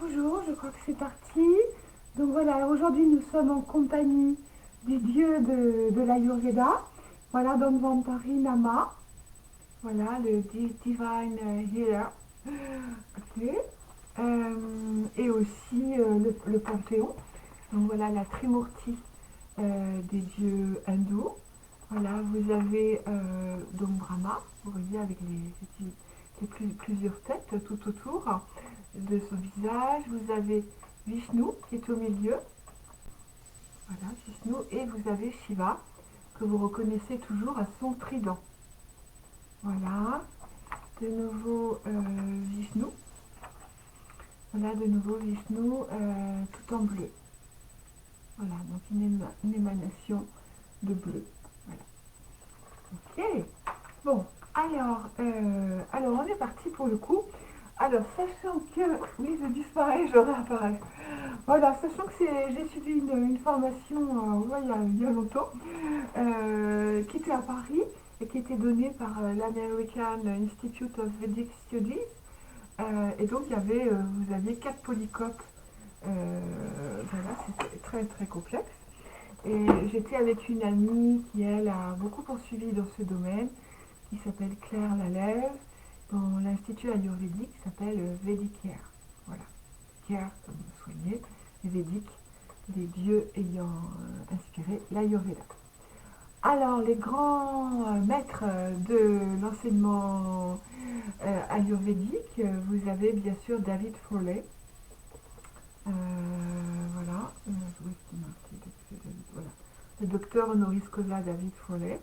Bonjour, je crois que c'est parti. Donc voilà, aujourd'hui nous sommes en compagnie du dieu de l'Ayurveda. Voilà, Dhanvantari Nama. Voilà, le Divine Healer. Ok. Et aussi le Panthéon. Donc voilà, la Trimurti des dieux hindous. Voilà, vous avez donc Brahma, vous voyez, avec plusieurs têtes tout autour de son visage. Vous avez Vishnu qui est au milieu. Voilà, Vishnu. Et vous avez Shiva que vous reconnaissez toujours à son trident. Voilà, de nouveau Vishnu. Voilà, de nouveau Vishnu tout en bleu. Voilà, donc une émanation de bleu. Voilà. Ok. Bon, alors on est parti pour le coup. Alors, sachant que, oui, je disparais, je réapparais. Voilà, sachant que j'ai suivi une formation ouais, il y a longtemps, qui était à Paris et qui était donnée par l'American Institute of Vedic Studies. Et donc, vous aviez 4 polycopes. Voilà, c'était très très complexe. Et j'étais avec une amie qui, elle, a beaucoup poursuivi dans ce domaine, qui s'appelle Claire Lalève, dans l'Institut ayurvédique qui s'appelle Vedicare. Voilà, care comme soigner, et Védique, les dieux ayant inspiré l'Ayurveda. Alors, les grands maîtres de l'enseignement ayurvédique, vous avez bien sûr David Foley. Voilà, voilà, le docteur honoris causa David Foley.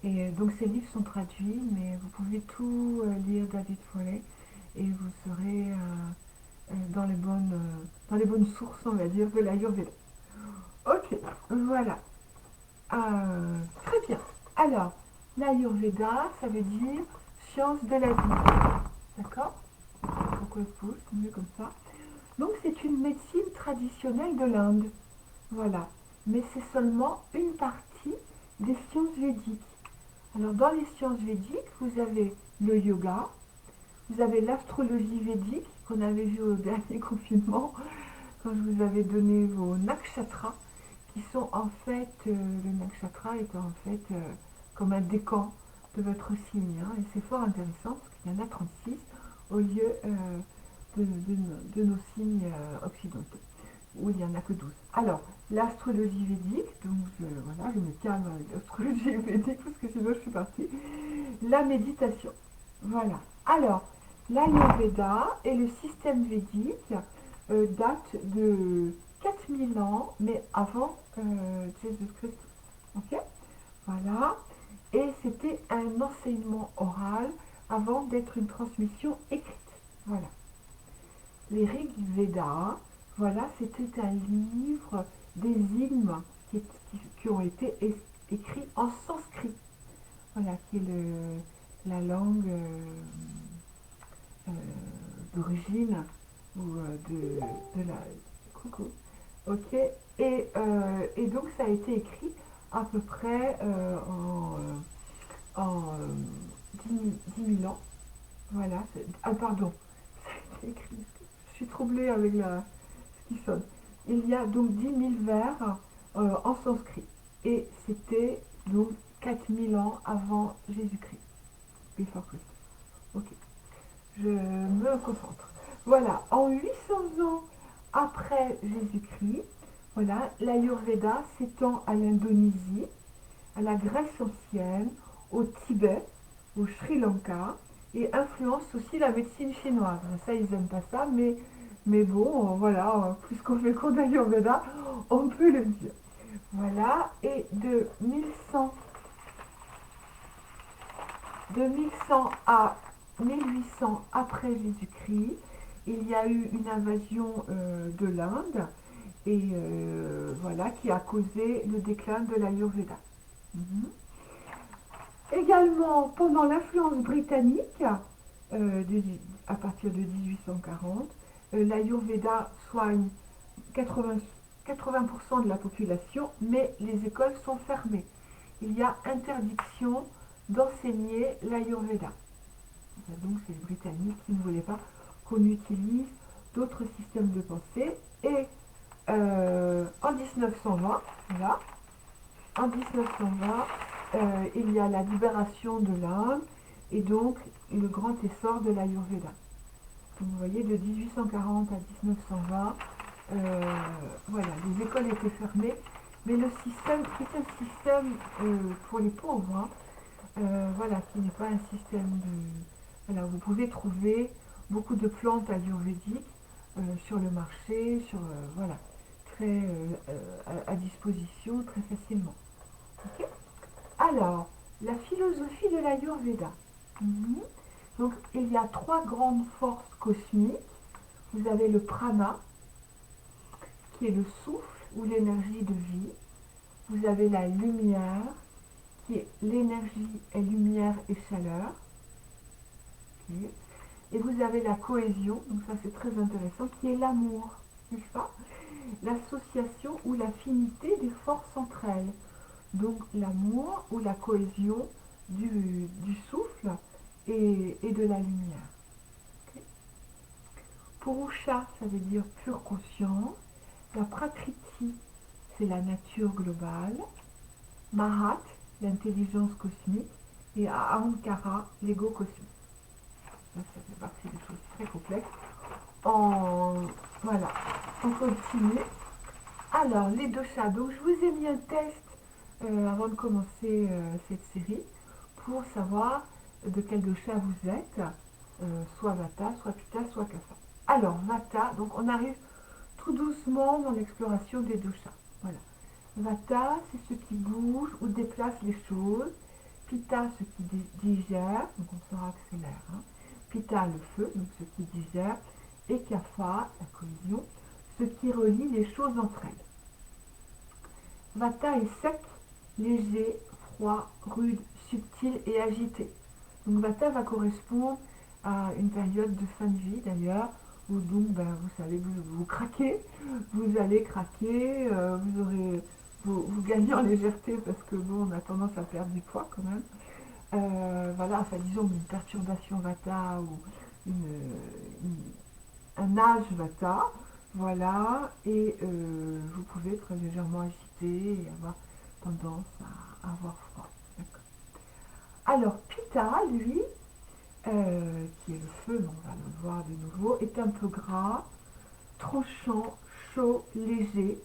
Et donc ces livres sont traduits, mais vous pouvez tout lire David Foley et vous serez dans les bonnes sources, on va dire, de l'Ayurveda. Ok, voilà. Très bien. Alors, l'Ayurveda, ça veut dire science de la vie. D'accord? Pourquoi je pose? C'est mieux comme ça. Donc, c'est une médecine traditionnelle de l'Inde. Voilà. Mais c'est seulement une partie des sciences védiques. Alors, dans les sciences védiques, vous avez le yoga, vous avez l'astrologie védique qu'on avait vu au dernier confinement, quand je vous avais donné vos nakshatras, qui sont en fait, le nakshatra est en fait comme un décan de votre signe. Hein, et c'est fort intéressant parce qu'il y en a 36 au lieu de nos signes occidentaux, où il n'y en a que 12. Alors, l'astrologie védique, donc voilà, je me calme avec l'astrologie védique parce que sinon je suis partie. La méditation, voilà. Alors, l'Ayurveda et le système védique date de 4000 ans, mais avant Jésus-Christ. Ok. Voilà. Et c'était un enseignement oral avant d'être une transmission écrite. Voilà. Les Rig Veda, voilà, c'était un livre des hymnes qui ont été écrits en sanskrit. Voilà, qui est la langue euh, d'origine ou de la. Coucou. Ok. Et donc ça a été écrit à peu près en 10 000 ans. Voilà. Ah, pardon. Ça a été écrit. Je suis troublée avec ce qui sonne. Il y a donc 10 000 vers en sanskrit. Et c'était donc 4000 ans avant Jésus-Christ. Before Christ. Ok. Je me concentre. Voilà, en 800 ans après Jésus-Christ, voilà, l'Ayurveda s'étend à l'Indonésie, à la Grèce ancienne, au Tibet, au Sri Lanka et influence aussi la médecine chinoise. Ça, ils n'aiment pas ça, mais bon, voilà, puisqu'on fait cours d'Ayurveda, on peut le dire. Voilà, et de 1100 à 1800 après Jésus-Christ, il y a eu une invasion de l'Inde et voilà qui a causé le déclin de l'Ayurveda. Mhm. Également, pendant l'influence britannique, euh, de- à partir de 1840, l'Ayurveda soigne 80, 80% de la population, mais les écoles sont fermées. Il y a interdiction d'enseigner l'Ayurveda. Donc c'est les Britanniques qui ne voulaient pas qu'on utilise d'autres systèmes de pensée. Et en 1920, voilà, en 1920, il y a la libération de l'Inde et donc le grand essor de l'Ayurveda. Donc, vous voyez, de 1840 à 1920, voilà, les écoles étaient fermées, mais le système est un système pour les pauvres, hein, voilà, qui n'est pas un système de... Voilà, vous pouvez trouver beaucoup de plantes ayurvédiques sur le marché, voilà, très à disposition très facilement. Okay. Alors, la philosophie de l'Ayurveda. Donc, il y a trois grandes forces cosmiques. Vous avez le prana, qui est le souffle ou l'énergie de vie. Vous avez la lumière, qui est l'énergie et lumière et chaleur. Okay. Et vous avez la cohésion, donc ça c'est très intéressant, qui est l'amour, n'est-ce pas? L'association ou l'affinité des forces entre elles. Donc l'amour ou la cohésion du souffle et de la lumière. Okay. Purusha, ça veut dire pure conscience. La prakriti, c'est la nature globale. Mahat, l'intelligence cosmique. Et Ahankara, l'ego cosmique. Ça fait partie des choses très complexes. Voilà, on continue. Alors, les doshas. Donc, je vous ai mis un test avant de commencer cette série pour savoir de quel dosha vous êtes, soit Vata, soit Pitta, soit Kapha. Alors, Vata, donc on arrive tout doucement dans l'exploration des doshas. Voilà. Vata, c'est ce qui bouge ou déplace les choses. Pitta, ce qui digère, donc on saura que c'est l'air. Hein. Pitta, le feu, donc ce qui digère. Et Kapha, la cohésion, ce qui relie les choses entre elles. Vata est sec, léger, froid, rude, subtil et agité. Donc Vata va correspondre à une période de fin de vie d'ailleurs, où donc vous savez, vous craquez, vous allez craquer, vous gagnez en légèreté parce que bon, on a tendance à perdre du poids quand même. Voilà, enfin disons une perturbation Vata ou un âge Vata, voilà, et vous pouvez être légèrement agité et avoir tendance à avoir froid. Alors, Pitta, lui, qui est le feu, mais on va le voir de nouveau, est un peu gras, tranchant, chaud, léger,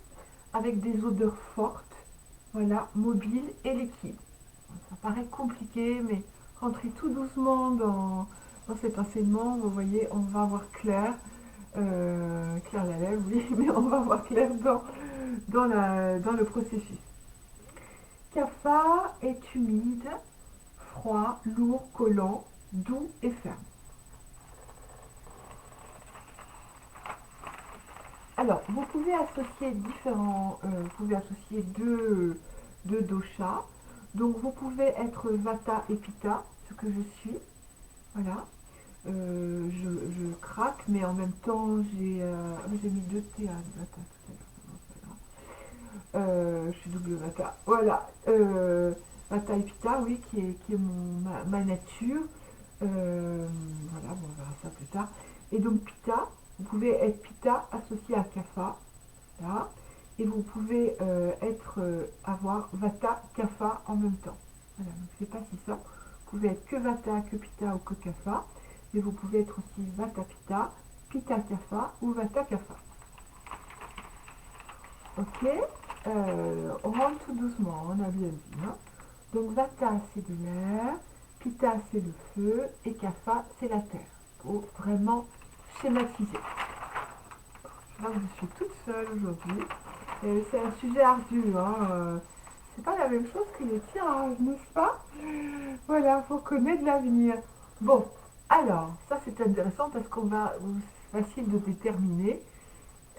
avec des odeurs fortes, voilà, mobile et liquide. Ça paraît compliqué, mais rentrez tout doucement dans cet enseignement, vous voyez, on va voir clair. Claire la lèvre, oui, mais on va voir clair dans le processus. Kapha est humide, froid, lourd, collant, doux et ferme. Alors, vous pouvez associer deux doshas. Donc, vous pouvez être Vata et Pitta, ce que je suis. Voilà. Je craque, mais en même temps, j'ai mis deux T à Vata tout à l'heure. Je suis double Vata. Voilà. Vata et Pitta, oui, qui est ma nature. Voilà, bon, on verra ça plus tard. Et donc Pitta, vous pouvez être Pitta associé à Kapha, là, et vous pouvez avoir Vata, Kapha en même temps. Voilà, donc c'est pas si simple. Vous pouvez être que Vata, que Pitta ou que Kapha, mais vous pouvez être aussi Vata Pitta, Pitta Kapha ou Vata Kapha. Ok, on rentre tout doucement, on a bien dit. Hein. Donc Vata c'est de l'air, Pitta c'est le feu et Kapha c'est la terre. Pour vraiment schématiser. Je vois que je suis toute seule aujourd'hui. C'est un sujet ardu. Hein. C'est pas la même chose que les tirages, n'est-ce pas? Voilà, faut connaître l'avenir. Bon, alors, ça c'est intéressant parce c'est facile de déterminer.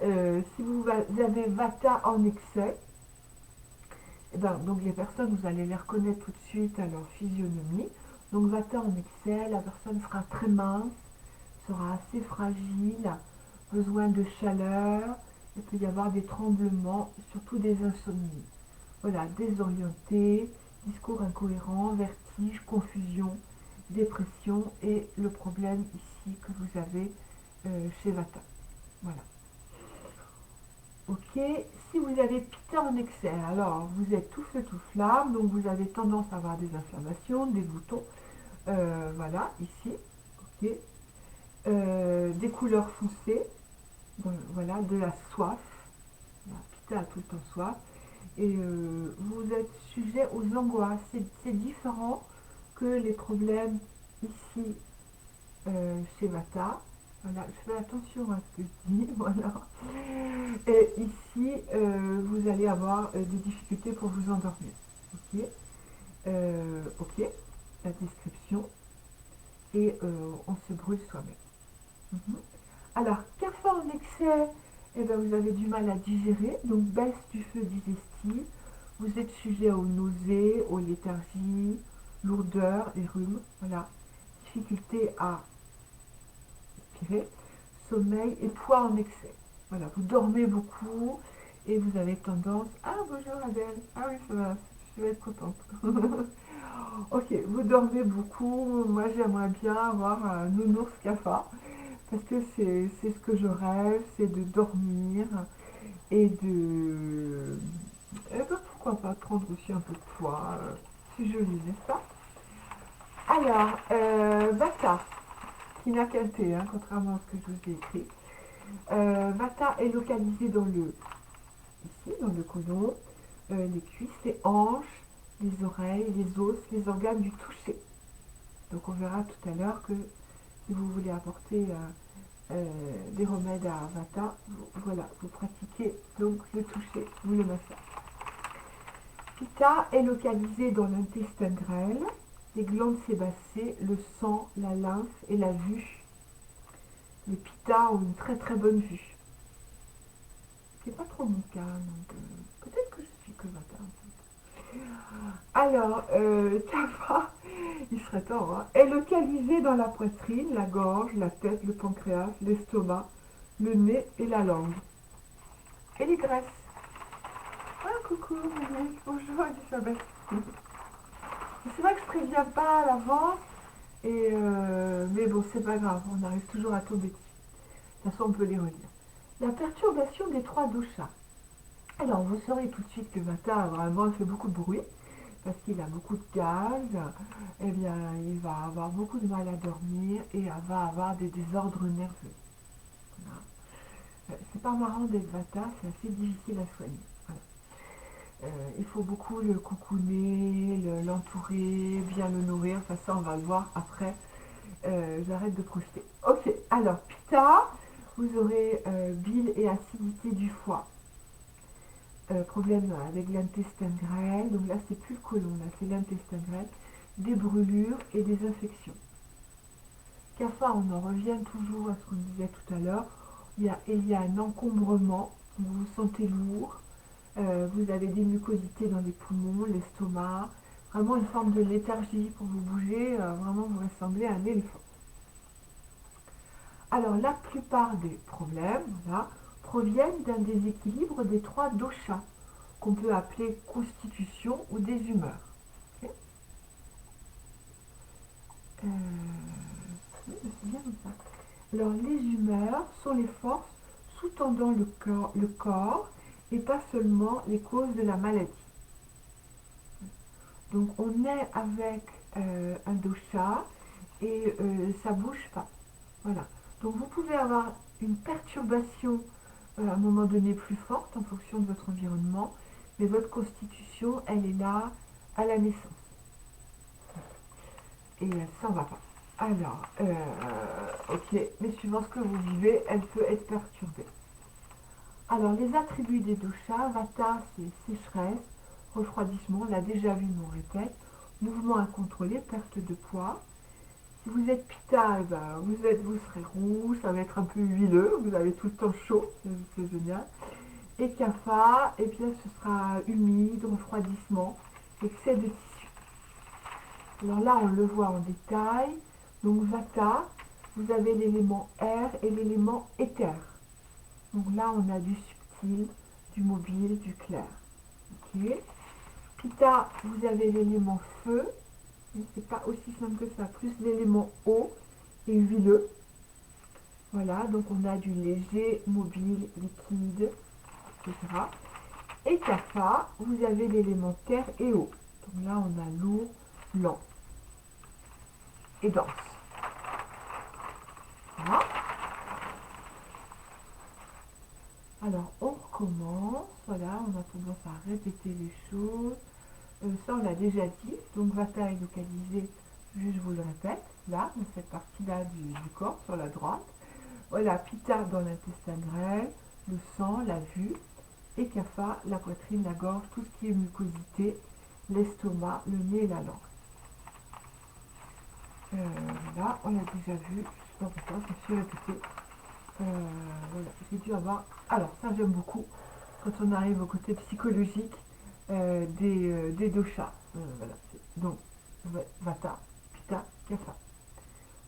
Si vous avez Vata en excès, donc les personnes, vous allez les reconnaître tout de suite à leur physionomie. Donc Vata en excès, la personne sera très mince, sera assez fragile, besoin de chaleur, il peut y avoir des tremblements, surtout des insomnies. Voilà, désorienté, discours incohérent, vertige, confusion, dépression et le problème ici que vous avez chez Vata. Voilà. Ok, si vous avez Pitta en excès, alors vous êtes tout feu, tout flamme, donc vous avez tendance à avoir des inflammations, des boutons, voilà, ici, ok, des couleurs foncées, voilà, de la soif, voilà, Pitta a tout le temps soif, et vous êtes sujet aux angoisses, c'est différent que les problèmes ici chez Vata. Voilà, je fais attention à ce que je dis, voilà. Et ici, vous allez avoir des difficultés pour vous endormir. Ok, ok, la description. Et on se brûle soi-même. Mhm. Alors, café en excès, eh ben, vous avez du mal à digérer, donc baisse du feu digestif. Vous êtes sujet aux nausées, aux léthargies, lourdeur et rhume. Voilà, difficulté à respirer, sommeil et poids en excès. Voilà, vous dormez beaucoup et vous avez tendance... Ah, bonjour Adèle. Ah oui, ça va, je vais être contente. Ok, vous dormez beaucoup. Moi, j'aimerais bien avoir un nounours cafard parce que c'est ce que je rêve, c'est de dormir et de... Eh ben, pourquoi pas prendre aussi un peu de poids. C'est joli, n'est-ce pas? Alors, Vata, qui n'a qu'un T, hein, contrairement à ce que je vous ai écrit. Vata est localisé dans le, ici, dans le côlon, les cuisses, les hanches, les oreilles, les os, les organes du toucher. Donc on verra tout à l'heure que si vous voulez apporter des remèdes à Vata, voilà, vous pratiquez donc le toucher ou le massage. Pitta est localisé dans l'intestin grêle, les glandes sébacées, le sang, la lymphe et la vue. Les Pitta ont une très très bonne vue. C'est pas trop mon cas, donc peut-être que je suis que Vata en fait. Alors, Kapha, il serait temps, hein, est localisé dans la poitrine, la gorge, la tête, le pancréas, l'estomac, le nez et la langue. Et les graisses. Ah, coucou, Monique, bonjour Elisabeth. C'est vrai que je préviens pas à l'avance, mais bon, c'est pas grave, on arrive toujours à tomber dessus. De toute façon, on peut les relire. La perturbation des trois doshas. Alors, vous saurez tout de suite que Vata, vraiment, il fait beaucoup de bruit, parce qu'il a beaucoup de gaz, eh bien, il va avoir beaucoup de mal à dormir et va avoir des désordres nerveux. Voilà. C'est pas marrant d'être Vata, c'est assez difficile à soigner. Voilà. Il faut beaucoup le coucouner, l'entourer, bien le nourrir. Enfin, ça, on va le voir après. J'arrête de projeter. Ok, alors, Pitta, vous aurez bile et acidité du foie. Problème avec l'intestin grêle. Donc là, c'est plus le côlon, là, c'est l'intestin grêle. Des brûlures et des infections. Kapha, on en revient toujours à ce qu'on disait tout à l'heure. Il y a un encombrement, vous vous sentez lourd, vous avez des mucosités dans les poumons, l'estomac, vraiment une forme de léthargie pour vous bouger, vraiment vous ressemblez à un éléphant. Alors la plupart des problèmes, voilà, proviennent d'un déséquilibre des trois doshas, qu'on peut appeler constitution ou des humeurs. Okay. Oui, c'est bien comme ça. Alors les humeurs sont les forces sous-tendant le corps et pas seulement les causes de la maladie. Donc on est avec un dosha et ça bouge pas. Voilà. Donc vous pouvez avoir une perturbation à un moment donné plus forte en fonction de votre environnement, mais votre constitution, elle est là à la naissance. Et ça ne va pas. Alors, ok, mais suivant ce que vous vivez, elle peut être perturbée. Alors, les attributs des doshas, Vata, c'est sécheresse, refroidissement, on l'a déjà vu, mais on répète, mouvement incontrôlé, perte de poids. Si vous êtes Pitta, eh ben, vous serez rouge, ça va être un peu huileux, vous avez tout le temps chaud, c'est génial. Et Kapha, eh bien, ce sera humide, refroidissement, excès de tissu. Alors là, on le voit en détail. Donc Vata, vous avez l'élément air et l'élément éther. Donc là, on a du subtil, du mobile, du clair. Ok. Pitta, vous avez l'élément feu. C'est pas aussi simple que ça. Plus l'élément eau et huileux. Voilà, donc on a du léger, mobile, liquide, etc. Et Kapha, vous avez l'élément terre et eau. Donc là, on a lourd, lent et dense. Voilà. Alors, on recommence. Voilà, on a tendance à répéter les choses. Ça, on l'a déjà dit. Donc, Vata est localisé, je vous le répète, là, dans cette partie-là du corps, sur la droite. Voilà, Pitta dans l'intestin grêle, le sang, la vue. Et Kapha, la poitrine, la gorge, tout ce qui est mucosité, l'estomac, le nez et la langue. Là, on l'a déjà vu, je ne sais pas pourquoi, je me suis répétée. Voilà, j'ai dû avoir. Alors, ça, j'aime beaucoup quand on arrive au côté psychologique des doshas. Voilà, donc, Vata, Pitta, Kapha.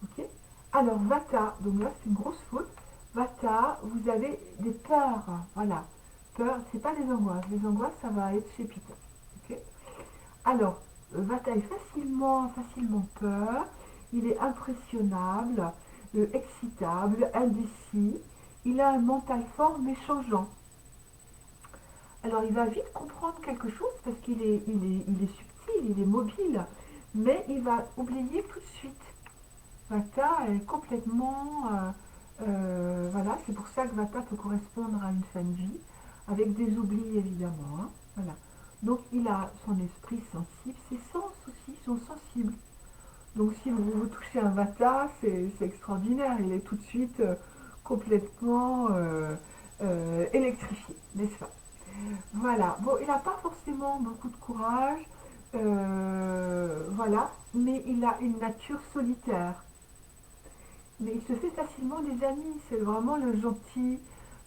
Ok. Alors, Vata, donc là, c'est une grosse faute. Vata, vous avez des peurs. Voilà. Peur, c'est pas des angoisses. Les angoisses, ça va être chez Pitta. Ok. Alors, Vata est facilement peur. Il est impressionnable, excitable, indécis. Il a un mental fort mais changeant. Alors, il va vite comprendre quelque chose parce qu'il est subtil, il est mobile, mais il va oublier tout de suite. Vata est complètement... voilà, c'est pour ça que Vata peut correspondre à une fin de vie, avec des oublis évidemment. Hein, voilà. Donc il a son esprit sensible, ses sens aussi sont sensibles. Donc si vous touchez un Vata, c'est extraordinaire, il est tout de suite complètement électrifié, n'est-ce pas? Voilà, bon, il n'a pas forcément beaucoup de courage, voilà, mais il a une nature solitaire. Mais il se fait facilement des amis. C'est vraiment le gentil,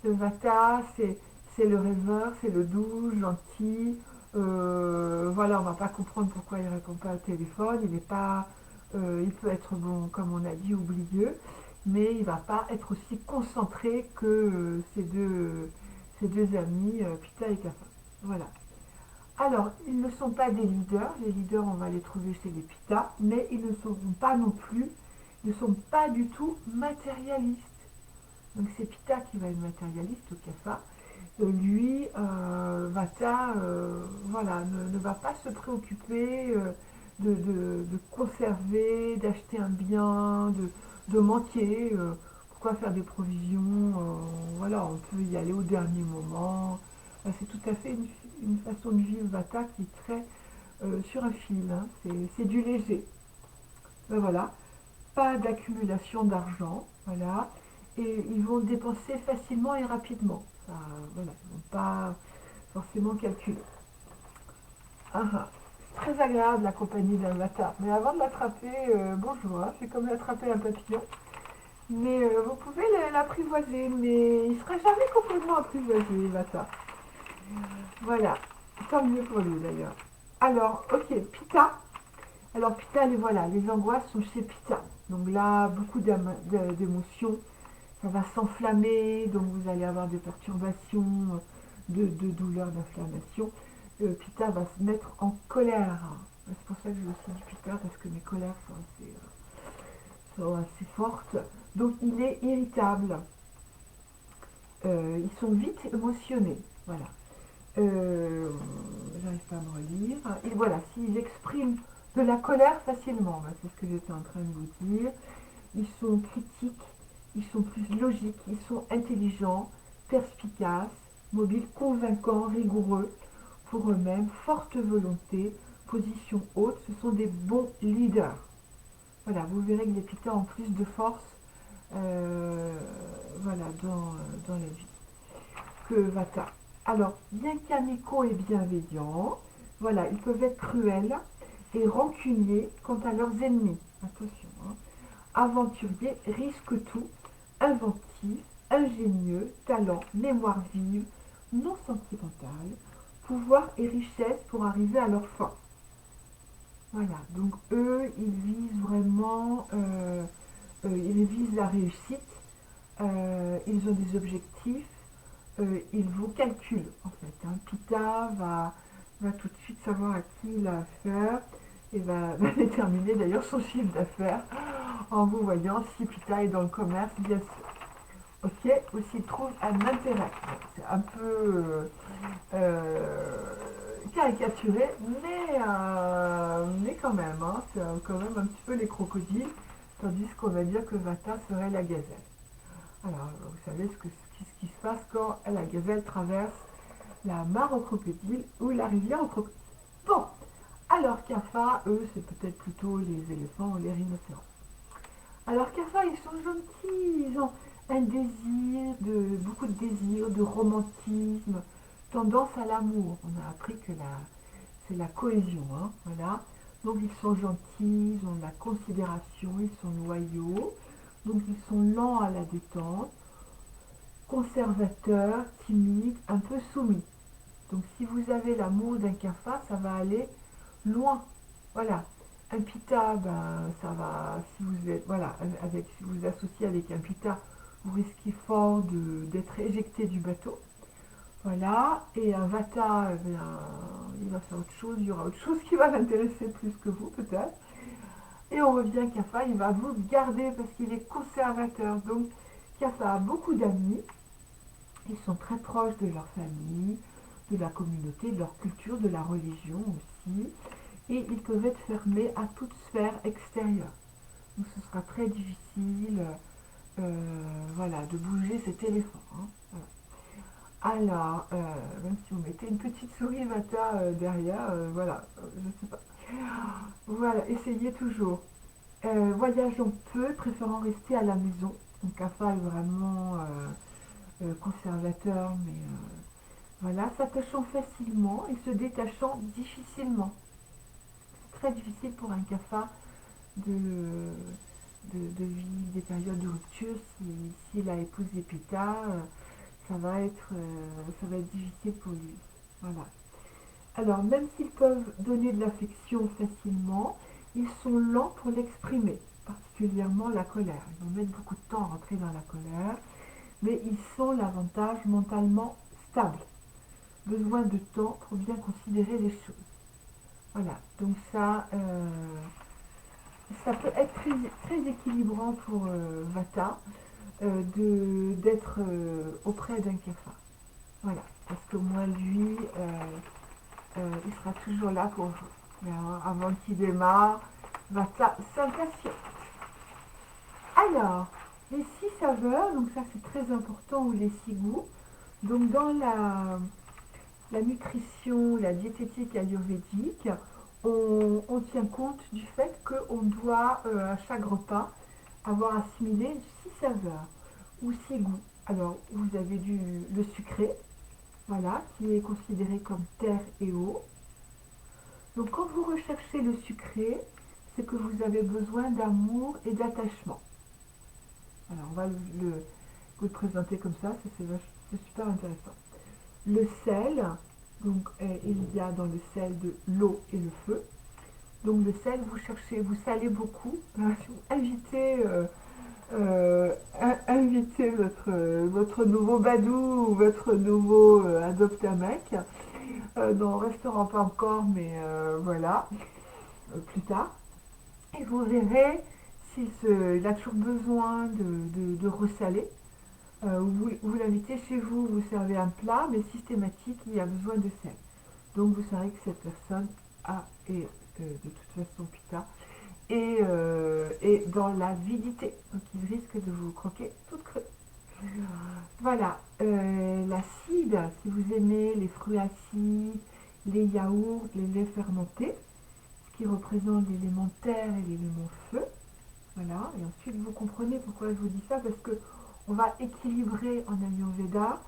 le Vata, c'est le rêveur, c'est le doux, gentil. Voilà, on ne va pas comprendre pourquoi il ne répond pas au téléphone. Il n'est pas, il peut être bon, comme on a dit, oublieux, mais il ne va pas être aussi concentré que ses deux amis, Pitta et Kapha. Voilà. Alors, ils ne sont pas des leaders. Les leaders, on va les trouver chez les Pitta, mais ils ne seront pas non plus, ils ne sont pas du tout matérialistes. Donc c'est Pitta qui va être matérialiste au Kapha. Lui, Vata, voilà, ne va pas se préoccuper de conserver, d'acheter un bien, de manquer. Pourquoi faire des provisions? Voilà, on peut y aller au dernier moment. C'est tout à fait une façon de vivre Vata qui est très sur un fil. Hein. C'est du léger. Ben voilà, pas d'accumulation d'argent. Voilà. Et ils vont dépenser facilement et rapidement. Voilà, ils ne vont pas forcément calculer. C'est très agréable la compagnie d'un Vata. Mais avant de l'attraper, bonjour, hein, c'est comme l'attraper un papillon. Mais vous pouvez l'apprivoiser, mais il ne sera jamais complètement apprivoisé, Vata. Voilà, tant mieux pour lui d'ailleurs. Alors, ok, Pitta. Alors Pitta, voilà, les angoisses sont chez Pitta. Donc là, beaucoup d'émotions, ça va s'enflammer, donc vous allez avoir des perturbations, de douleurs, d'inflammation. Pitta va se mettre en colère. C'est pour ça que j'ai aussi dit Pitta, parce que mes colères sont assez fortes. Donc il est irritable. Ils sont vite émotionnés. Voilà. J'arrive pas à me relire. Et voilà, s'ils expriment de la colère facilement, c'est ce que j'étais en train de vous dire. Ils sont critiques, ils sont plus logiques, ils sont intelligents, perspicaces, mobiles, convaincants, rigoureux pour eux-mêmes, forte volonté, position haute, ce sont des bons leaders. Voilà, vous verrez que les Pitta ont plus de force voilà, dans la vie que Vata. Alors, bien qu'amicaux et bienveillants, voilà, ils peuvent être cruels et rancuniers quant à leurs ennemis. Attention, hein. Aventuriers, risque tout, inventif, ingénieux, talent, mémoire vive, non sentimental, pouvoir et richesse pour arriver à leur fin. Voilà, donc eux, ils visent vraiment, ils visent la réussite, ils ont des objectifs, ils vous calculent en fait. Hein. Pitta va tout de suite savoir à qui il a affaire et va déterminer d'ailleurs son chiffre d'affaires en vous voyant si Pitta est dans le commerce, bien sûr. ok, ou s'il trouve un intérêt. C'est un peu caricaturé, mais quand même, hein, c'est quand même un petit peu les crocodiles, tandis qu'on va dire que Vata serait la gazelle. Alors, vous savez ce qui se passe quand la gazelle traverse la mare au crocodile ou la rivière au crocodile. Bon, alors Kapha, eux, c'est peut-être plutôt les éléphants ou les rhinocéros. Alors Kapha, ils sont gentils, ils ont un désir, beaucoup de désir, de romantisme, tendance à l'amour. On a appris que c'est la cohésion, hein, voilà. Donc ils sont gentils, ils ont de la considération, ils sont loyaux, donc ils sont lents à la détente, conservateurs, timides, un peu soumis. Donc si vous avez l'amour d'un Kapha, ça va aller loin. Voilà. Un Pitta, ben, ça va, si vous êtes, voilà, si vous vous associez avec un Pitta, vous risquez fort d'être éjecté du bateau. Voilà. Et un Vata, eh bien, il va faire autre chose, il y aura autre chose qui va l'intéresser plus que vous, peut-être. Et on revient Kapha, il va vous garder parce qu'il est conservateur. Donc, Kapha a beaucoup d'amis. Ils sont très proches de leur famille, de la communauté, de leur culture, de la religion aussi. Et ils peuvent être fermés à toute sphère extérieure. Donc ce sera très difficile voilà, de bouger cet éléphant. Hein. Voilà. Alors, même si vous mettez une petite souris Vata derrière, voilà, je ne sais pas. Voilà, essayez toujours. Voyageons peu, préférant rester à la maison. Donc Kapha est vraiment conservateur, mais voilà, s'attachant facilement et se détachant difficilement. C'est très difficile pour un Kapha de, vivre des périodes de rupture. Si la épouse est Pitta, ça va être difficile pour lui. Voilà. Alors, même s'ils peuvent donner de l'affection facilement, ils sont lents pour l'exprimer, particulièrement la colère. Ils vont mettre beaucoup de temps à rentrer dans la colère, mais ils sont l'avantage mentalement stable. Besoin de temps pour bien considérer les choses. Voilà, donc ça peut être très, très équilibrant pour Vata d'être auprès d'un Kapha. Voilà, parce que moi, lui, il sera toujours là pour vous. Mais, hein, avant qu'il démarre, Vata s'impatiente. Alors, les 6 saveurs, donc ça c'est très important, ou les 6 goûts. Donc dans la nutrition, la diététique ayurvédique, on tient compte du fait qu'on doit, à chaque repas, avoir assimilé 6 saveurs ou 6 goûts. Alors, vous avez le sucré, voilà, qui est considéré comme terre et eau. Donc, quand vous recherchez le sucré, c'est que vous avez besoin d'amour et d'attachement. Alors, on va vous le présenter comme ça, c'est super intéressant. Le sel, donc il y a dans le sel de l'eau et le feu. Donc le sel, vous salez beaucoup. Vous invitez votre nouveau badou ou votre nouveau adopte-un-mec. Dans le restaurant pas encore, mais voilà, plus tard. Et vous verrez il a toujours besoin de ressaler. Vous l'invitez chez vous, vous servez un plat, mais systématique, il y a besoin de sel. Donc vous savez que cette personne de toute façon Pitta et dans l'avidité. Donc il risque de vous croquer toute crue. Voilà, l'acide, si vous aimez les fruits acides, les yaourts, les laits fermentés, ce qui représente l'élément terre et l'élément feu. Voilà, et ensuite vous comprenez pourquoi je vous dis ça, parce que on va équilibrer en Ayurveda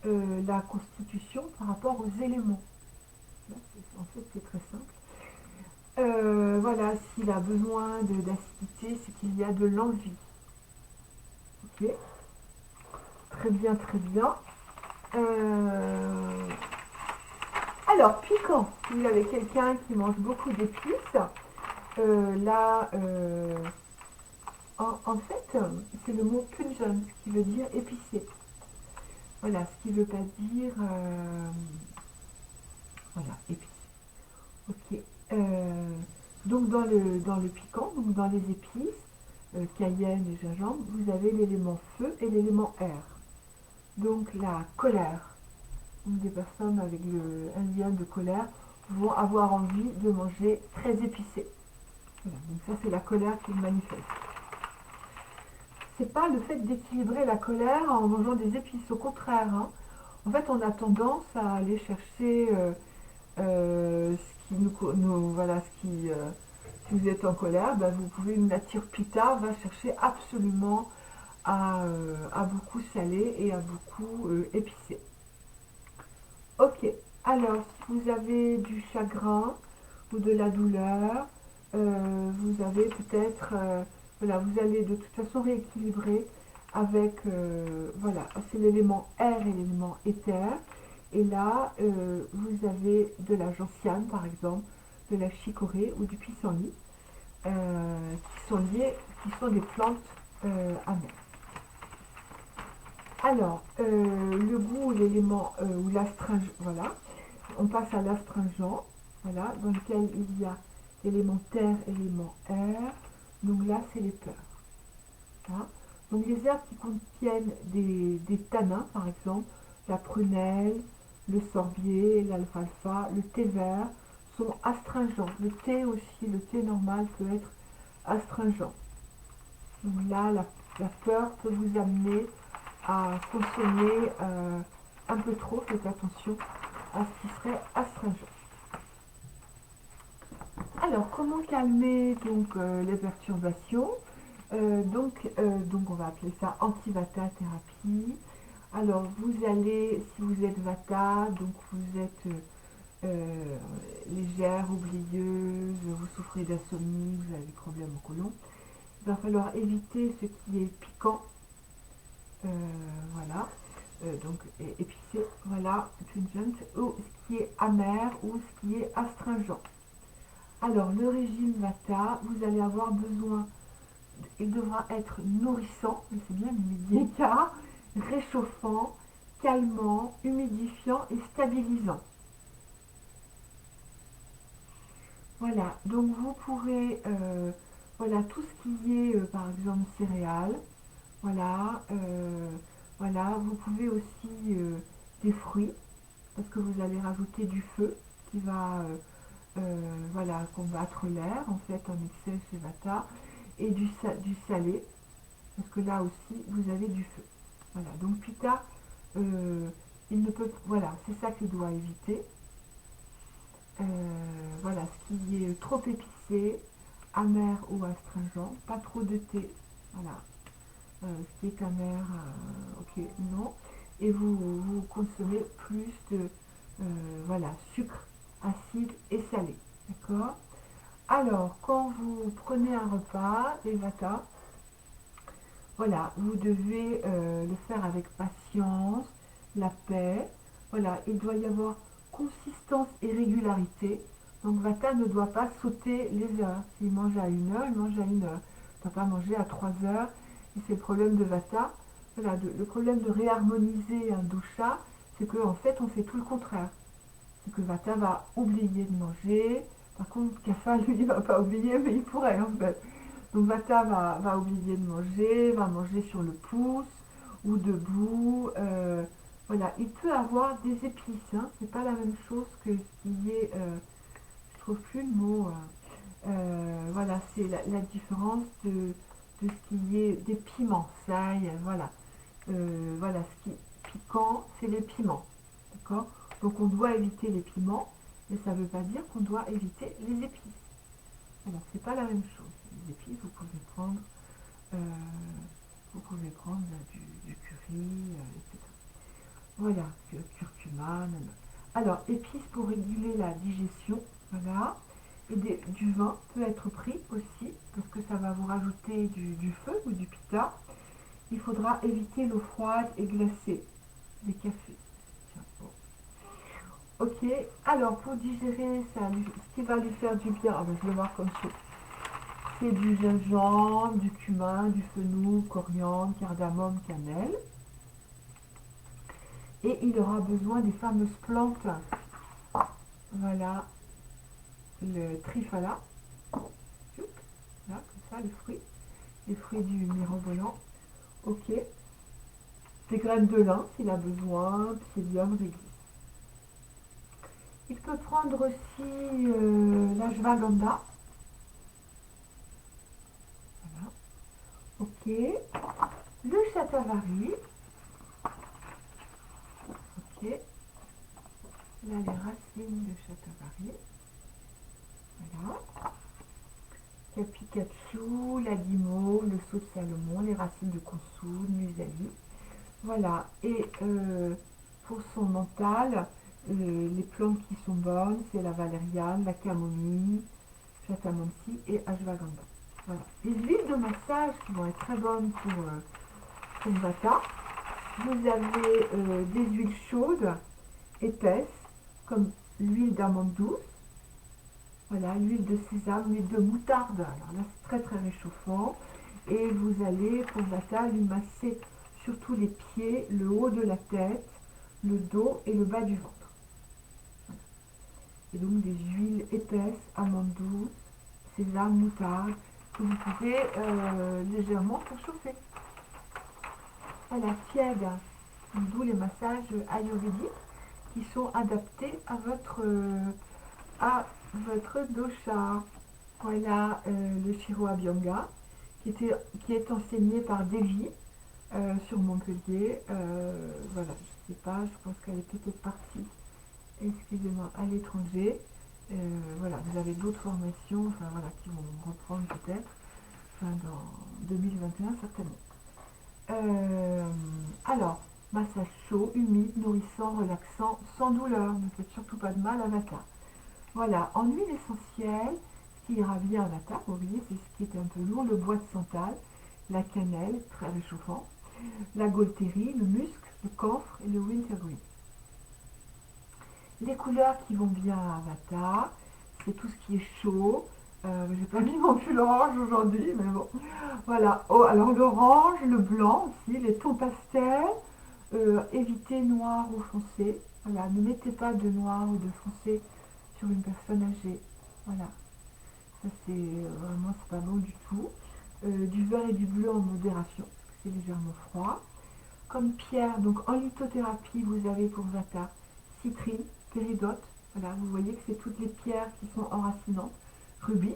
la constitution par rapport aux éléments. Là, en fait, c'est très simple. Voilà, s'il a besoin d'acidité, c'est qu'il y a de l'envie. Ok, très bien, très bien. Alors, piquant, si vous avez quelqu'un qui mange beaucoup d'épices, là, en fait, c'est le mot punjan, ce qui veut dire épicé. Voilà, ce qui ne veut pas dire voilà, épicé. Ok. Donc dans le piquant, donc dans les épices, cayenne et gingembre, vous avez l'élément feu et l'élément air. Donc la colère. Donc, des personnes avec un lien de colère vont avoir envie de manger très épicé. Voilà, donc ça c'est la colère qui se manifeste. C'est pas le fait d'équilibrer la colère en mangeant des épices, au contraire. Hein. En fait, on a tendance à aller chercher ce qui voilà, si vous êtes en colère, ben, vous pouvez, une nature pita va chercher absolument à beaucoup saler et à beaucoup épicé. Ok, alors si vous avez du chagrin ou de la douleur, vous avez peut-être, voilà, vous allez de toute façon rééquilibrer avec, voilà, c'est l'élément air et l'élément éther. Et là, vous avez de la gentiane par exemple, de la chicorée ou du pissenlit, qui sont des plantes amères. Alors, le goût, l'élément ou l'astringent, voilà, on passe à l'astringent, voilà, dans lequel il y a l'élément terre et l'élément air. Donc là, c'est les peurs. Hein. Donc les herbes qui contiennent des tanins, par exemple, la prunelle, le sorbier, l'alfalfa, le thé vert, sont astringents. Le thé aussi, le thé normal peut être astringent. Donc là, la peur peut vous amener à consommer un peu trop, faites attention à ce qui serait astringent. Alors, comment calmer donc les perturbations donc on va appeler ça anti-vata thérapie. Alors vous allez, si vous êtes vata, donc vous êtes légère, oublieuse, vous souffrez d'insomnie, vous avez des problèmes au côlon, il va falloir éviter ce qui est piquant, voilà, donc épicé, voilà, pungent, ou ce qui est amer ou ce qui est astringent. Alors le régime vata, vous allez avoir besoin, il devra être nourrissant, mais c'est bien l'immédiat, réchauffant, calmant, humidifiant et stabilisant. Voilà, donc vous pourrez, voilà, tout ce qui est, par exemple, céréales, voilà, voilà, vous pouvez aussi des fruits, parce que vous allez rajouter du feu qui va, voilà, combattre l'air, en fait, en excès chez Vata, et du salé, parce que là aussi, vous avez du feu. Voilà, donc Pitta, il ne peut, voilà, c'est ça qu'il doit éviter. Voilà, ce qui est trop épicé, amer ou astringent, pas trop de thé, voilà, ce qui est amer, ok, non, et vous consommez plus de, voilà, sucre, acide et salé, d'accord. Alors, quand vous prenez un repas, les vata, voilà, vous devez le faire avec patience, la paix. Voilà, il doit y avoir consistance et régularité. Donc Vata ne doit pas sauter les heures. S'il mange à 1 heure, il mange à 1 heure. Il ne doit pas manger à 3 heures. Et c'est le problème de Vata. Voilà, le problème de réharmoniser un dosha, c'est qu'en fait, on fait tout le contraire. C'est que Vata va oublier de manger. Par contre, Kapha, lui, il ne va pas oublier, mais il pourrait en fait. Donc Vata va oublier de manger, va manger sur le pouce ou debout. Voilà, il peut avoir des épices, hein. C'est pas la même chose que ce qui est, je trouve plus le mot. Voilà, c'est la différence de ce qui est des piments. Ça, voilà, voilà, ce qui est piquant, c'est les piments, d'accord. Donc on doit éviter les piments, mais ça ne veut pas dire qu'on doit éviter les épices. Alors c'est pas la même chose. Les épices, euh, vous pouvez prendre du curry, etc. Voilà, curcuma, nanana. Alors, épices pour réguler la digestion, voilà. Et du vin peut être pris aussi, parce que ça va vous rajouter du feu ou du pitta. Il faudra éviter l'eau froide et glacée, des cafés. Tiens, bon. Ok, alors pour digérer, ce qui va lui faire du bien, ah ben, je vais voir comme ça. C'est du gingembre, du cumin, du fenouil, coriandre, cardamome, cannelle. Et il aura besoin des fameuses plantes. Voilà, le trifala. Là, comme ça, les fruits. les fruits du mirobolant. Ok. Des graines de lin s'il a besoin, psyllium, réglisse. Il peut prendre aussi l'ashwagandha. Voilà. Ok. Le shatavari. Ok. Là, les racines de shatavari. Voilà. Capicacciu, la guimauve, le saut de Salomon, les racines de consoude, musalie. Voilà. Et pour son mental, les plantes qui sont bonnes, c'est la valériane, la camomille, chatamansi et ashwagandha. Voilà. Les huiles de massage qui vont être très bonnes pour Vata. Vous avez des huiles chaudes, épaisses, comme l'huile d'amande douce. Voilà, l'huile de sésame, l'huile de moutarde. Alors là, c'est très très réchauffant. Et vous allez, pour Vata, lui masser surtout les pieds, le haut de la tête, le dos et le bas du ventre. Voilà. Et donc des huiles épaisses, amandes douces, sésame, moutarde, que vous pouvez légèrement faire chauffer. Voilà, tiède, d'où les massages ayurvédiques qui sont adaptés à votre dosha. Voilà le Shiro Abhyanga qui est enseigné par Devi sur Montpellier. Voilà, je ne sais pas, je pense qu'elle est peut-être partie, excusez-moi, à l'étranger. Voilà, vous avez d'autres formations enfin, voilà, qui vont reprendre peut-être enfin, dans 2021 certainement. Alors, massage chaud, humide, nourrissant, relaxant, sans douleur. Ne faites surtout pas de mal à Vata. Voilà, en huile essentielle, ce qui ira bien à Vata, vous voyez, c'est ce qui est un peu lourd, le bois de santal, la cannelle, très réchauffant, la gaultérie, le musc, le camphre et le wintergreen. Les couleurs qui vont bien à Vata, c'est tout ce qui est chaud. J'ai pas mis non plus l'orange aujourd'hui, mais bon. Voilà. Oh, alors l'orange, le blanc aussi, les tons pastels. Évitez noir ou foncé. Voilà. Ne mettez pas de noir ou de foncé sur une personne âgée. Voilà. Ça c'est vraiment c'est pas bon du tout. Du vert et du bleu en modération, parce que c'est légèrement froid. Comme pierre, donc en lithothérapie, vous avez pour Vata citrine, péridote. Voilà, vous voyez que c'est toutes les pierres qui sont enracinantes. Rubis,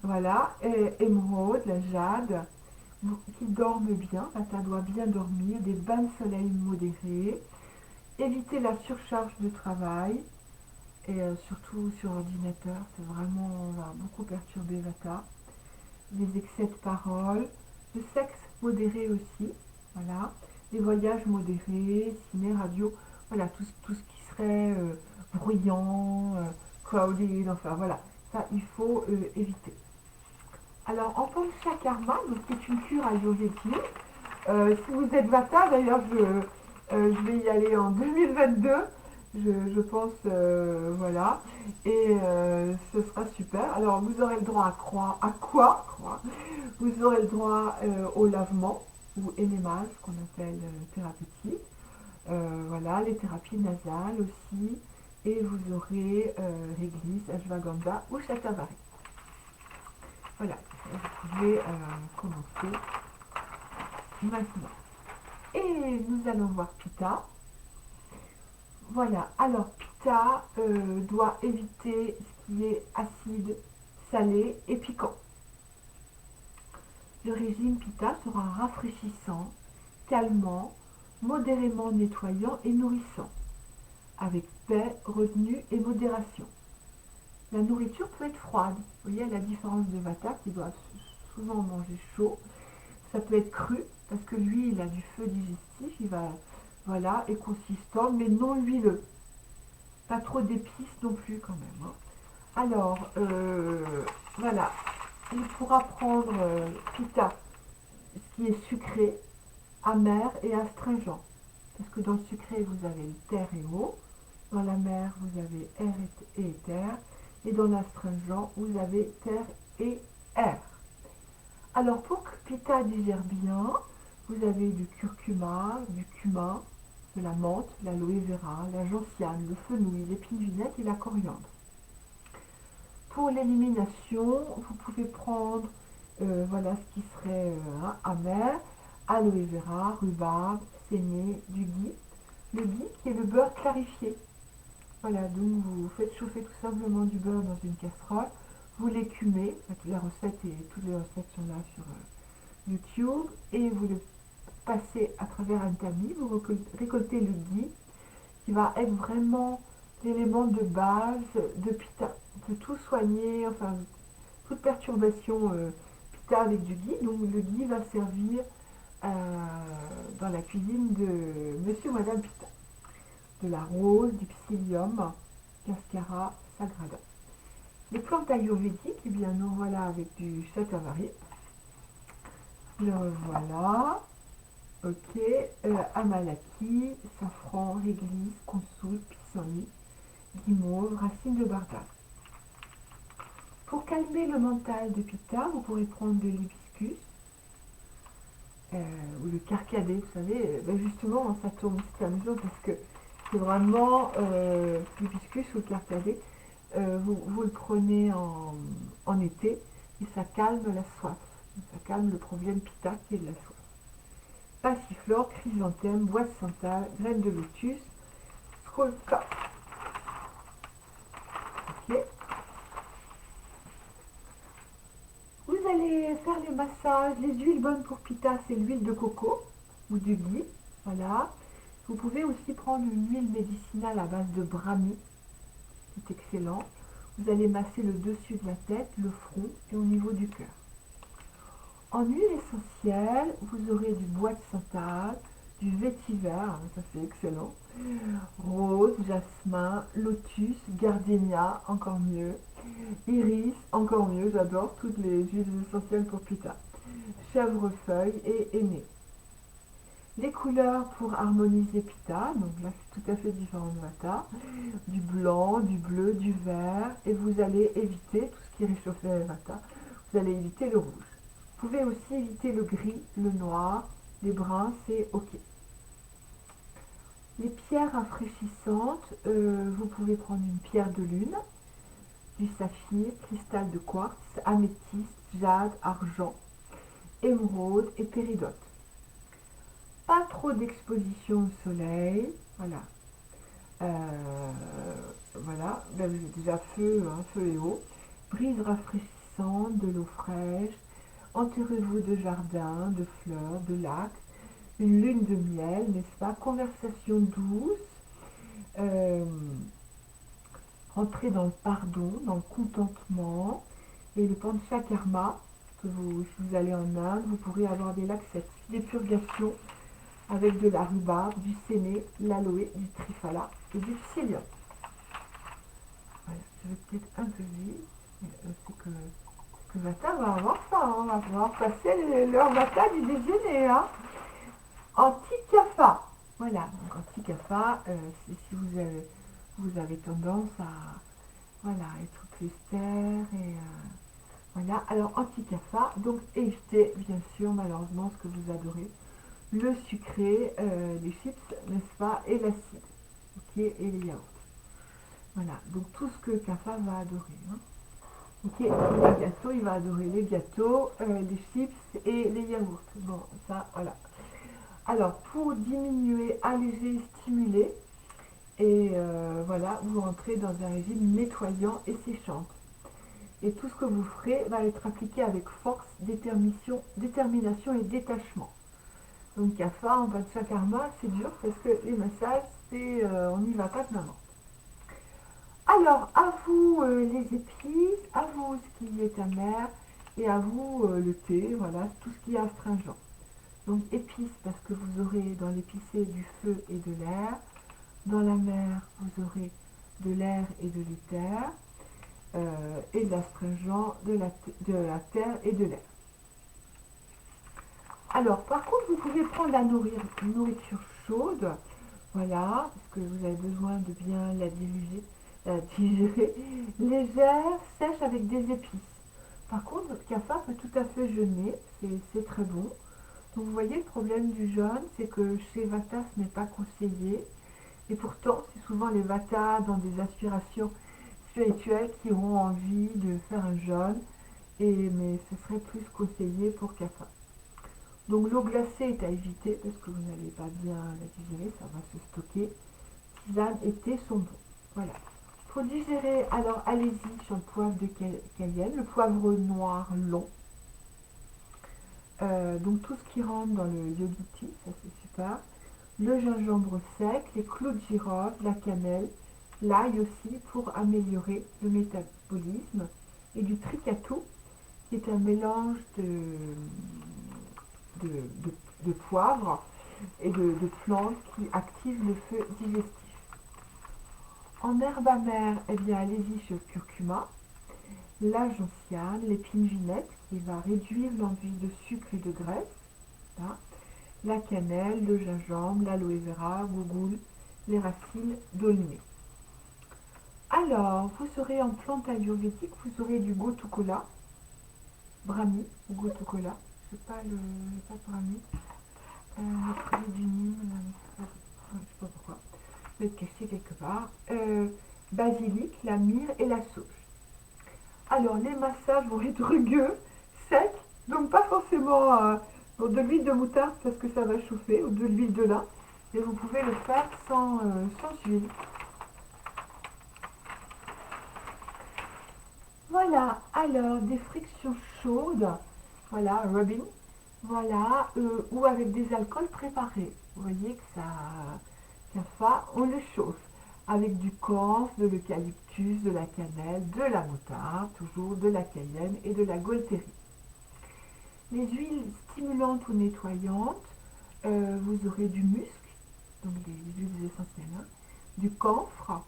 voilà, et émeraude, la jade, qui dorment bien. Vata doit bien dormir. Des bains de soleil modérés. Éviter la surcharge de travail. Et surtout sur ordinateur, c'est vraiment, on va beaucoup perturber Vata. Les excès de parole. Le sexe modéré aussi. Voilà. Les voyages modérés, ciné, radio, voilà, tout ce qui serait bruyant, crowded, enfin voilà, ça il faut éviter. Alors en Panchakarma, donc qui est une cure ayurvédique, si vous êtes Vata, d'ailleurs je vais y aller en 2022, je pense, voilà, et ce sera super. Alors vous aurez le droit à quoi vous aurez le droit au lavement ou énémage, qu'on appelle thérapeutique. Voilà, les thérapies nasales aussi. Et vous aurez réglisse, ashwagandha ou shatavari. Voilà, vous pouvez commencer maintenant. Et nous allons voir Pitta. Voilà, alors Pitta doit éviter ce qui est acide, salé et piquant. Le régime Pitta sera rafraîchissant, calmant, modérément nettoyant et nourrissant, avec paix, retenue et modération. La nourriture peut être froide. Vous voyez, à la différence de Vata qui doit souvent manger chaud. Ça peut être cru parce que lui, il a du feu digestif, il va, voilà, est consistant, mais non huileux. Pas trop d'épices non plus quand même. Hein. Alors, voilà, il pourra prendre Pitta, ce qui est sucré, amer et astringent. Parce que dans le sucré, vous avez le terre et eau. Dans la mer, vous avez air et éther. Et dans l'astringent, vous avez terre et air. Alors, pour que Pitta digère bien, vous avez du curcuma, du cumin, de la menthe, l'aloe vera, la gentiane, le fenouil, l'épine vinette et la coriandre. Pour l'élimination, vous pouvez prendre Voilà ce qui serait amer, aloe vera, rhubarbe, séné, du ghee. Le ghee qui est le beurre clarifié. Voilà, donc vous faites chauffer tout simplement du beurre dans une casserole, vous l'écumez, la recette et toutes les recettes sont là sur YouTube, et vous le passez à travers un tamis, vous récoltez le ghee, qui va être vraiment l'élément de base de pita. On peut tout soigner, enfin toute perturbation pita avec du ghee, donc le ghee va servir dans la cuisine de Monsieur ou Madame Pita. De la rose, du psyllium, cascara, sagrada. Les plantes ayurvédiques, eh bien nous voilà avec du shatavari. Le voilà. Ok. Amalaki, safran, réglisse, consoude, pissenlit, guimauve, racine de bardane. Pour calmer le mental de Pitta, vous pourrez prendre de l'hibiscus ou le carcadé, vous savez. Ben justement, ça tombe, c'est la même chose parce que c'est vraiment l'hibiscus ou le carcadé. Vous le prenez en été et ça calme la soif. Ça calme le problème pitta qui est de la soif. Passiflore, chrysanthème, bois de santal, graines de lotus, skolka. Ok. Vous allez faire les massages. Les huiles bonnes pour pitta, c'est l'huile de coco ou du ghee. Voilà. Vous pouvez aussi prendre une huile médicinale à base de brahmi. C'est excellent. Vous allez masser le dessus de la tête, le front et au niveau du cœur. En huile essentielle, vous aurez du bois de santal, du vétiver, ça c'est excellent, rose, jasmin, lotus, gardénia, encore mieux, iris, encore mieux, j'adore toutes les huiles essentielles pour Pitta, chèvrefeuille et aimé. Les couleurs pour harmoniser Pitta, donc là c'est tout à fait différent de Vata, du blanc, du bleu, du vert, et vous allez éviter tout ce qui réchauffe Vata, vous allez éviter le rouge. Vous pouvez aussi éviter le gris, le noir, les bruns, c'est ok. Les pierres rafraîchissantes, vous pouvez prendre une pierre de lune, du saphir, cristal de quartz, améthyste, jade, argent, émeraude et péridote. Pas trop d'exposition au soleil, voilà. Voilà, ben vous avez déjà feu, feu et eau. Brise rafraîchissante, de l'eau fraîche. Entourez-vous de jardins, de fleurs, de lacs, une lune de miel, n'est-ce pas? Conversation douce, rentrez dans le pardon, dans le contentement, et le panchakarma, si vous allez en Inde, vous pourrez avoir des laxatifs, des purgations avec de la rhubarbe, du séné, l'aloe, du triphala et du psyllium. Voilà, je vais peut-être un peu vite, mais c'est que Vata va avoir ça, on va pouvoir passer leur Vata du déjeuner. Anti-kapha. Voilà, donc anti-kapha, si vous avez tendance à voilà, être cluster et voilà. Alors anti-kapha, donc évitez bien sûr malheureusement ce que vous adorez, le sucré, les chips, n'est-ce pas, et l'acide, ok, et les yaourts. Voilà, donc tout ce que kapha va adorer. Ok, les gâteaux, il va adorer les gâteaux, les chips et les yaourts. Bon, ça, voilà. Alors, pour diminuer, alléger, stimuler, et voilà, vous rentrez dans un régime nettoyant et séchant. Et tout ce que vous ferez va être appliqué avec force, détermination et détachement. Donc, kapha, en panchakarma, c'est dur parce que les massages, on n'y va pas de maman. Alors, à vous les épices, à vous ce qui est amer, et à vous le thé, voilà, tout ce qui est astringent. Donc, épices, parce que vous aurez dans l'épicé du feu et de l'air. Dans la mer, vous aurez de l'air et de l'éther, et de l'astringent, de la terre et de l'air. Alors, par contre, vous pouvez prendre la nourriture chaude, voilà, parce que vous avez besoin de bien la digérer, légère, sèche avec des épices. Par contre, votre kapha peut tout à fait jeûner, c'est très bon. Donc vous voyez, le problème du jeûne, c'est que chez Vata, ce n'est pas conseillé. Et pourtant, c'est souvent les Vata dans des aspirations spirituelles qui auront envie de faire un jeûne mais ce serait plus conseillé pour CAFA. Donc l'eau glacée est à éviter parce que vous n'allez pas bien la digérer, ça va se stocker. Tisane et thé sont bons. Voilà. Pour digérer, alors allez-y sur le poivre de cayenne, le poivre noir long. Donc tout ce qui rentre dans le yogi tea, ça c'est super. Le gingembre sec, les clous de girofle, la cannelle, l'ail aussi pour améliorer le métabolisme, et du tricatou qui est un mélange de poivre et de plantes qui activent le feu digestif. En herbe amère, eh bien allez-y sur le curcuma, la gentiane, l'épine vinette qui va réduire l'envie de sucre et de graisse, hein, la cannelle, le gingembre, l'aloe vera, gougoule, les racines d'olimet. Alors, vous aurez en plante ayurvédique, vous aurez du gotu-kola, brahmi ou gotu-kola, je sais pas brahmi, après du nîmes, je sais pas pourquoi, je vais le cacher quelque part, basilic, la myrrhe et la sauge. Alors, les massages vont être rugueux, secs, donc pas forcément de l'huile de moutarde parce que ça va chauffer, ou de l'huile de lin, mais vous pouvez le faire sans huile. Voilà, alors des frictions chaudes, voilà, rubbing, voilà, ou avec des alcools préparés. Vous voyez que on le chauffe avec du camphre, de l'eucalyptus, de la cannelle, de la moutarde, toujours de la cayenne et de la golterie. Les huiles stimulantes ou nettoyantes, vous aurez du musc, donc des huiles essentielles, hein, du camphre,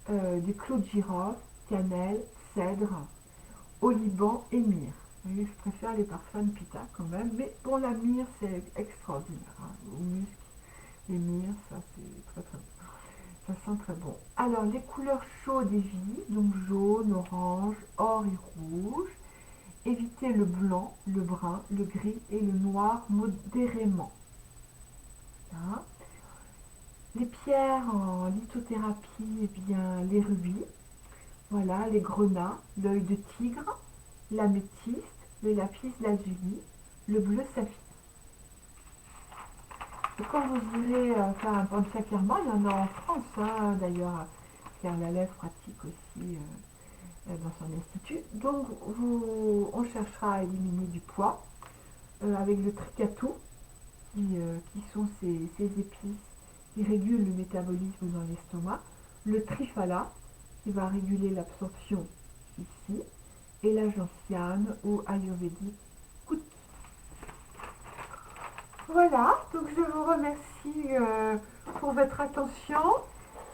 des clous de girofle, cannelle, cèdre, oliban et myrrhe. Vous voyez, je préfère les parfums de pita quand même, mais pour la myrrhe, c'est extraordinaire. Hein. Au musc, les myrrhes, ça c'est très très bon. Ça sent très bon. Alors, les couleurs chaudes et vives, donc jaune, orange, or et rouge. Évitez le blanc, le brun, le gris et le noir modérément. Hein. Les pierres en lithothérapie, eh bien, les rubis, voilà, les grenats, l'œil de tigre, l'améthyste, le lapis lazuli, le bleu saphir. Et quand vous irez faire un panchakarma, il y en a en France, hein, d'ailleurs, Pierre Lalève pratique aussi dans son institut. Donc, on cherchera à éliminer du poids avec le tricatou, qui sont ces épices qui régulent le métabolisme dans l'estomac, le triphala, qui va réguler l'absorption ici, et la gentiane ou ayurvédique kuti. Voilà, donc je vous remercie pour votre attention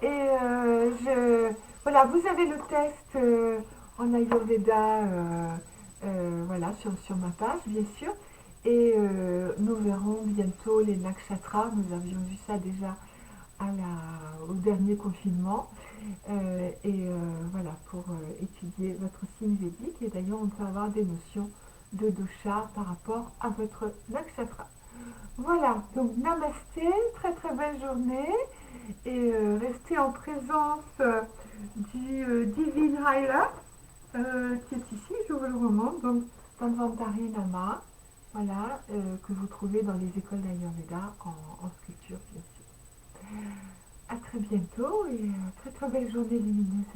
et voilà, vous avez le test en Ayurveda voilà, sur ma page bien sûr, et nous verrons bientôt les nakshatras. Nous avions vu ça déjà au dernier confinement, voilà, pour étudier votre signe védique, et d'ailleurs on peut avoir des notions de dosha par rapport à votre nakshatra. Voilà, donc namasté, très très belle journée, et restez en présence du Divine Healer qui est ici, je vous le remonte, donc Tanvantari Nama, voilà, que vous trouvez dans les écoles d'Ayurveda en sculpture bien sûr. À très bientôt et très très belle journée lumineuse.